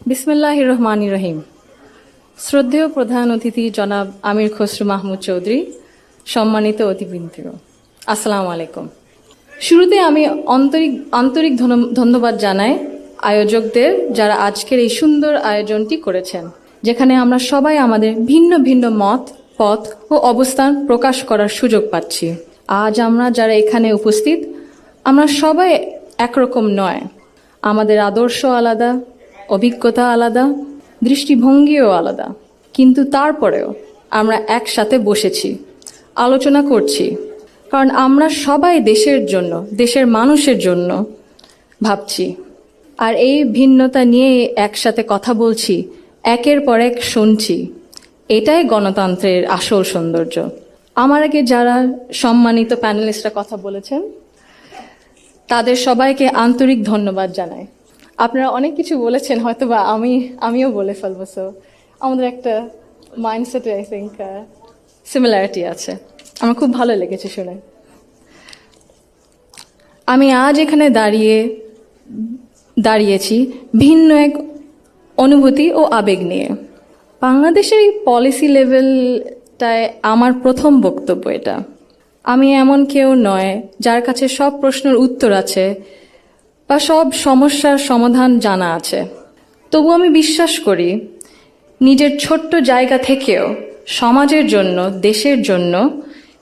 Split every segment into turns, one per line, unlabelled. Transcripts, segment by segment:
বিসমিল্লাহির রহমানির রহিম। শ্রদ্ধেয় প্রধান অতিথি জনাব আমির খসরু মাহমুদ চৌধুরী, সম্মানিত অতিবৃন্দ, আসসালামু আলাইকুম। শুরুতে আমি আন্তরিক ধন্যবাদ জানাই আয়োজকদের, যারা আজকের এই সুন্দর আয়োজনটি করেছেন, যেখানে আমরা সবাই আমাদের ভিন্ন ভিন্ন মত, পথ ও অবস্থান প্রকাশ করার সুযোগ পাচ্ছি। আজ আমরা যারা এখানে উপস্থিত, আমরা সবাই একরকম নয়। আমাদের আদর্শ আলাদা, অভিজ্ঞতা আলাদা, দৃষ্টিভঙ্গিও আলাদা, কিন্তু তারপরেও আমরা একসাথে বসেছি, আলোচনা করছি, কারণ আমরা সবাই দেশের জন্য, দেশের মানুষের জন্য ভাবছি। আর এই ভিন্নতা নিয়ে একসাথে কথা বলছি, একের পর এক শুনছি। এটাই গণতন্ত্রের আসল সৌন্দর্য। আমার আগে যারা সম্মানিত প্যানেলিস্টরা কথা বলেছেন, তাদের সবাইকে আন্তরিক ধন্যবাদ জানাই। আপনারা অনেক কিছু বলেছেন, হয়তো বা আমিও বলে ফেলবো। সো আমাদের একটা মাইন্ডসেটে আই থিঙ্ক সিমিলারিটি আছে। আমার খুব ভালো লেগেছে শুনে। আমি আজ এখানে দাঁড়িয়েছি ভিন্ন এক অনুভূতি ও আবেগ নিয়ে। বাংলাদেশের এই পলিসি লেভেলটায় আমার প্রথম বক্তব্য এটা। আমি এমন কেউ নয় যার কাছে সব প্রশ্নের উত্তর আছে বা সব সমস্যার সমাধান জানা আছে। তবু আমি বিশ্বাস করি, নিজের ছোট্ট জায়গা থেকেও সমাজের জন্য, দেশের জন্য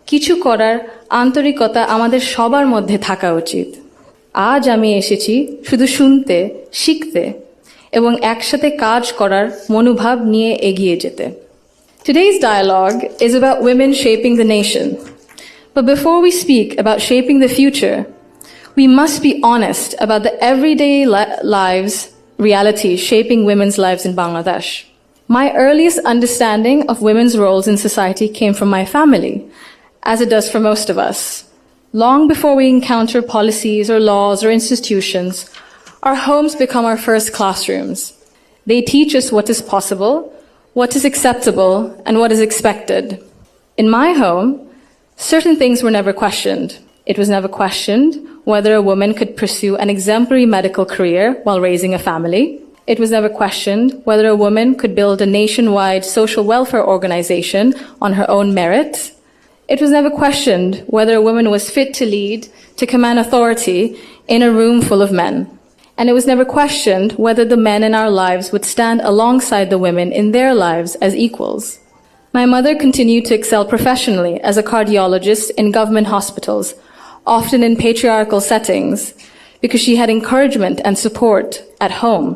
কিছু করার আন্তরিকতা আমাদের সবার মধ্যে থাকা উচিত। আজ আমি এসেছি শুধু শুনতে, শিখতে এবং একসাথে কাজ করার মনোভাব নিয়ে এগিয়ে যেতে। Today's dialogue is about women shaping the nation. But before we speak about shaping the future, we must be honest about the everyday lives, realities shaping women's lives in Bangladesh. My earliest understanding of women's roles in society came from my family, as it does for most of us. Long before we encounter policies or laws or institutions, our homes become our first classrooms. They teach us what is possible, what is acceptable, and what is expected. In my home, certain things were never questioned. It was never questioned whether a woman could pursue an exemplary medical career while raising a family. It was never questioned whether a woman could build a nationwide social welfare organization on her own merit. It was never questioned whether a woman was fit to lead, to command authority in a room full of men. And it was never questioned whether the men in our lives would stand alongside the women in their lives as equals. My mother continued to excel professionally as a cardiologist in government hospitals, often in patriarchal settings, because she had encouragement and support at home